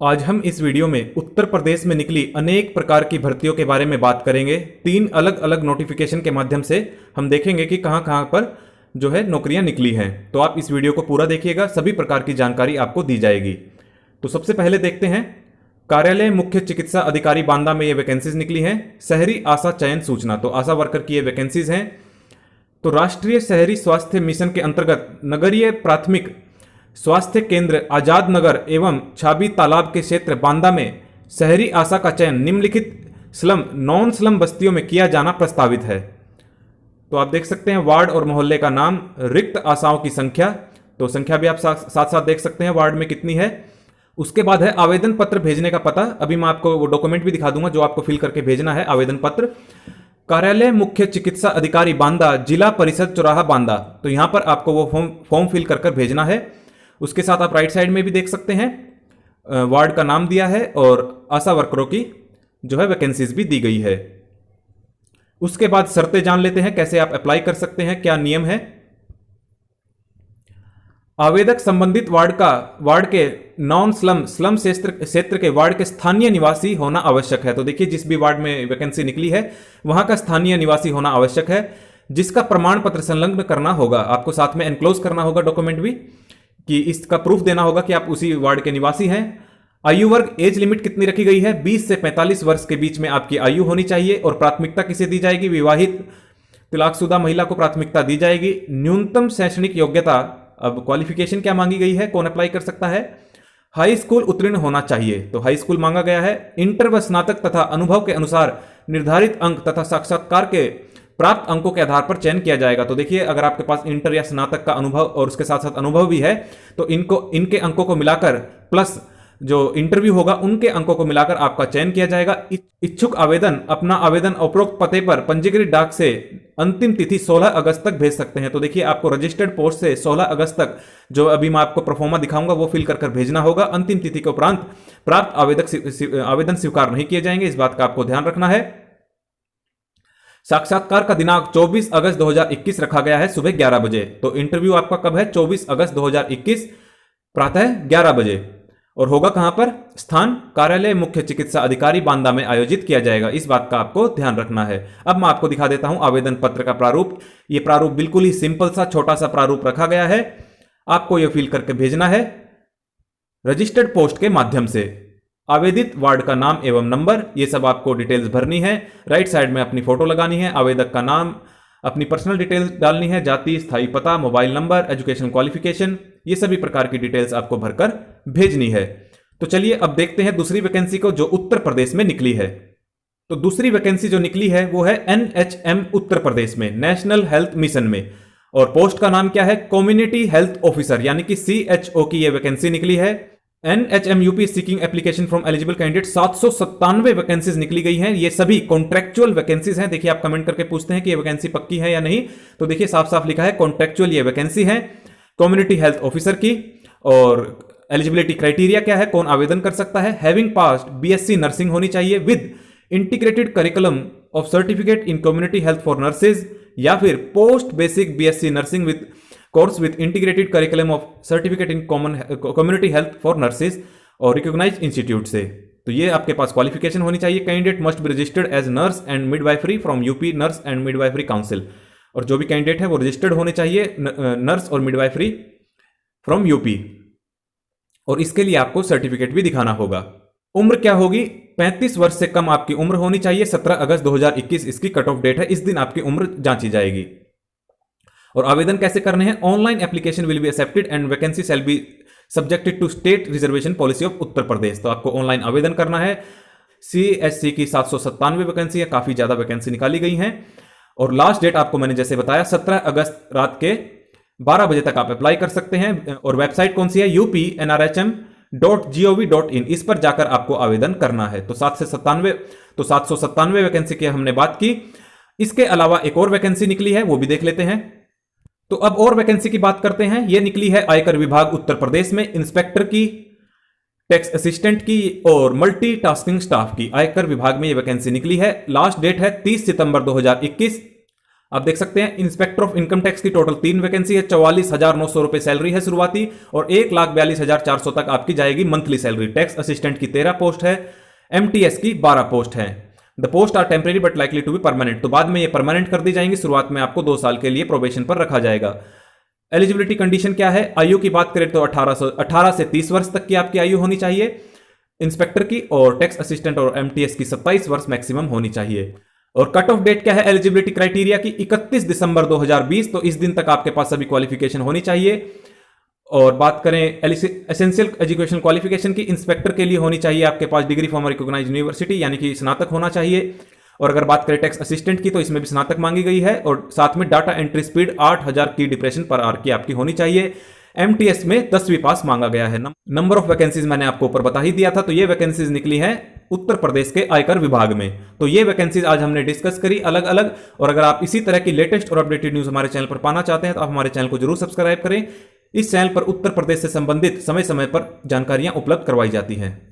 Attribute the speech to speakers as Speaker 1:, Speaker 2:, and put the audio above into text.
Speaker 1: आज हम इस वीडियो में उत्तर प्रदेश में निकली अनेक प्रकार की भर्तियों के बारे में बात करेंगे। 3 अलग अलग नोटिफिकेशन के माध्यम से हम देखेंगे कि कहां कहां पर जो है नौकरियां निकली हैं। तो आप इस वीडियो को पूरा देखिएगा, सभी प्रकार की जानकारी आपको दी जाएगी। तो सबसे पहले देखते हैं कार्यालय मुख्य चिकित्सा अधिकारी बांदा में ये वैकेंसीज निकली हैं। शहरी आशा चयन सूचना, तो आशा वर्कर की ये वैकेंसीज हैं। तो राष्ट्रीय शहरी स्वास्थ्य मिशन के अंतर्गत नगरीय प्राथमिक स्वास्थ्य केंद्र आजाद नगर एवं छाबी तालाब के क्षेत्र बांदा में शहरी आशा का चयन निम्नलिखित स्लम नॉन स्लम बस्तियों में किया जाना प्रस्तावित है। तो आप देख सकते हैं वार्ड और मोहल्ले का नाम, रिक्त आशाओं की संख्या, तो संख्या भी आप साथ साथ देख सकते हैं वार्ड में कितनी है। उसके बाद है आवेदन पत्र भेजने का पता। अभी मैं आपको वो डॉक्यूमेंट भी दिखा दूंगा जो आपको फिल करके भेजना है। आवेदन पत्र कार्यालय मुख्य चिकित्सा अधिकारी बांदा, जिला परिषद चौराहा बांदा। तो यहां पर आपको वो फॉर्म फिल कर भेजना है। उसके साथ आप राइट साइड में भी देख सकते हैं वार्ड का नाम दिया है और आशा वर्करों की जो है वैकेंसीज भी दी गई है। उसके बाद शर्तें जान लेते हैं, कैसे आप अप्लाई कर सकते हैं, क्या नियम है। आवेदक संबंधित वार्ड के नॉन स्लम क्षेत्र के वार्ड के स्थानीय निवासी होना आवश्यक है। तो देखिए जिस भी वार्ड में वैकेंसी निकली है वहां का स्थानीय निवासी होना आवश्यक है, जिसका प्रमाण पत्र संलग्न करना होगा। आपको साथ में एनक्लोज करना होगा डॉक्यूमेंट भी कि इसका प्रूफ देना होगा कि आप उसी वार्ड के निवासी हैं। आयु वर्ग एज लिमिट कितनी रखी गई है, 20 से 45 वर्ष के बीच में आपकी आयु होनी चाहिए। और प्राथमिकता किसे दी जाएगी, विवाहित तलाकशुदा महिला को प्राथमिकता दी जाएगी। न्यूनतम शैक्षणिक योग्यता, अब क्वालिफिकेशन क्या मांगी गई है, कौन अप्लाई कर सकता है, हाई स्कूल उत्तीर्ण होना चाहिए, तो हाई स्कूल मांगा गया है। इंटर व स्नातक तथा अनुभव के अनुसार निर्धारित अंक तथा साक्षात्कार के प्राप्त अंकों के आधार पर चयन किया जाएगा। तो देखिए अगर आपके पास इंटर या स्नातक का अनुभव और उसके साथ साथ अनुभव भी है तो इनके अंकों को मिलाकर प्लस जो इंटरव्यू होगा उनके अंकों को मिलाकर आपका चयन किया जाएगा। इच्छुक आवेदन अपना आवेदन उपरोक्त पते पर पंजीकृत डाक से अंतिम तिथि 16 अगस्त तक भेज सकते हैं। तो देखिए आपको रजिस्टर्ड पोस्ट से 16 अगस्त तक जो अभी मैं आपको प्रोफोमा दिखाऊंगा वो फिल कर भेजना होगा। अंतिम तिथि के उपरांत प्राप्त आवेदन स्वीकार नहीं किए जाएंगे, इस बात का आपको ध्यान रखना है। साक्षात्कार का दिनांक 24 अगस्त 2021 रखा गया है सुबह 11 बजे। तो इंटरव्यू आपका कब है, 24 अगस्त 2021 प्रातः 11 बजे। और होगा कहां पर, स्थान कार्यालय मुख्य चिकित्सा अधिकारी बांदा में आयोजित किया जाएगा, इस बात का आपको ध्यान रखना है। अब मैं आपको दिखा देता हूं आवेदन पत्र का प्रारूप। यह प्रारूप बिल्कुल ही सिंपल सा छोटा सा प्रारूप रखा गया है। आपको यह फिल करके भेजना है रजिस्टर्ड पोस्ट के माध्यम से। आवेदित वार्ड का नाम एवं नंबर, ये सब आपको डिटेल्स भरनी है। राइट साइड में अपनी फोटो लगानी है, आवेदक का नाम, अपनी पर्सनल डिटेल्स डालनी है, जाति, स्थायी पता, मोबाइल नंबर, एजुकेशन क्वालिफिकेशन, ये सभी प्रकार की डिटेल्स आपको भरकर भेजनी है। तो चलिए अब देखते हैं दूसरी वैकेंसी को जो उत्तर प्रदेश में निकली है। तो दूसरी वैकेंसी जो निकली है वो है NHM उत्तर प्रदेश में, नेशनल हेल्थ मिशन में। और पोस्ट का नाम क्या है, कम्युनिटी हेल्थ ऑफिसर यानी कि CHO की यह वैकेंसी निकली है। NHM UP seeking application from eligible candidate 797 vacancies निकली गई हैं। ये सभी कॉन्ट्रेक्चुअल वैकेंसीज हैं। देखिए आप कमेंट करके पूछते हैं कि ये वैकेंसी पक्की है या नहीं, तो देखिए साफ साफ लिखा है कॉन्ट्रेक्चुअल ये वैकेंसी है कम्युनिटी हेल्थ ऑफिसर की। और एलिजिबिलिटी क्राइटेरिया क्या है, कौन आवेदन कर सकता है, हैविंग पास्ड BSc नर्सिंग होनी चाहिए with integrated curriculum of certificate in community health for nurses, या फिर post basic BSc nursing with course with integrated curriculum of certificate in community health for nurses और रिकॉग्नाइज्ड इंस्टीट्यूट से। तो ये आपके पास क्वालिफिकेशन होनी चाहिए। Candidate must be registered as nurse and midwifery from UP nurse and midwifery council. और जो भी कैंडिडेट है वो रजिस्टर्ड होने चाहिए नर्स और मिडवाइफरी फ्रॉम यूपी, और इसके लिए आपको सर्टिफिकेट भी दिखाना होगा। उम्र क्या होगी, 35 वर्ष से कम आपकी उम्र होनी चाहिए। 17 अगस्त 2021 इसकी कट ऑफ डेट है, इस दिन आपकी उम्र जांची जाएगी। और आवेदन कैसे करने हैं, online application will be accepted and vacancy shall be subjected to state reservation policy of Uttar Pradesh. तो आपको ऑनलाइन आवेदन करना है। CHC की 797 वैकेंसी है, काफी ज्यादा वैकेंसी निकाली गई हैं। और लास्ट डेट आपको मैंने जैसे बताया 17 अगस्त रात के 12 बजे तक आप अप्लाई कर सकते हैं। और वेबसाइट कौन सी है, upnrhm.gov.in, इस पर जाकर आपको आवेदन करना है। तो 797 वैकेंसी की हमने बात की। इसके अलावा एक और वैकेंसी निकली है, वो भी देख लेते हैं। तो अब और वैकेंसी की बात करते हैं। यह निकली है आयकर विभाग उत्तर प्रदेश में, इंस्पेक्टर की, टैक्स असिस्टेंट की और मल्टीटास्किंग स्टाफ की। आयकर विभाग में यह वैकेंसी निकली है। लास्ट डेट है 30 सितंबर 2021। आप देख सकते हैं इंस्पेक्टर ऑफ इनकम टैक्स की टोटल 3 वैकेंसी है, 44,900 रुपए सैलरी है शुरुआती, और 1,42,400 तक आपकी जाएगी मंथली सैलरी। टैक्स असिस्टेंट की 13 पोस्ट है, एमटीएस की 12 पोस्ट है। The post are temporary but likely to be permanent, तो बाद में ये परमानेंट कर दी जाएंगी। शुरुआत में आपको 2 साल के लिए प्रोबेशन पर रखा जाएगा। एलिजिबिलिटी कंडीशन क्या है? आयु की बात करें तो 18 से 30 वर्ष तक की आपकी आयु होनी चाहिए इंस्पेक्टर की, और टैक्स असिस्टेंट और एमटीएस की 27 वर्ष मैक्सिमम होनी चाहिए। और कट ऑफ डेट क्या है एलिजिबिलिटी क्राइटेरिया की? 31 दिसंबर 2020, तो इस दिन तक आपके पास सभी क्वालिफिकेशन होनी चाहिए। और बात करें एसेंशियल एजुकेशन क्वालिफिकेशन की, इंस्पेक्टर के लिए होनी चाहिए आपके पास डिग्री फ्रॉम रिकॉग्नाइज्ड यूनिवर्सिटी, यानी कि स्नातक होना चाहिए। और अगर बात करें टैक्स असिस्टेंट की, तो इसमें भी स्नातक मांगी गई है, और साथ में डाटा एंट्री स्पीड 8000 की डिप्रेशन पर आवर की आपकी होनी चाहिए। एमटीएस में 10वीं पास मांगा गया है। नंबर ऑफ वैकेंसीज मैंने आपको ऊपर बता ही दिया था, तो ये वैकेंसीज निकली हैं उत्तर प्रदेश के आयकर विभाग में। तो ये वैकेंसीज आज हमने डिस्कस करी अलग अलग। और अगर आप इसी तरह की लेटेस्ट और अपडेटेड न्यूज हमारे चैनल पर पाना चाहते हैं तो आप हमारे चैनल को जरूर सब्सक्राइब करें। इस चैनल पर उत्तर प्रदेश से संबंधित समय समय पर जानकारियां उपलब्ध करवाई जाती हैं।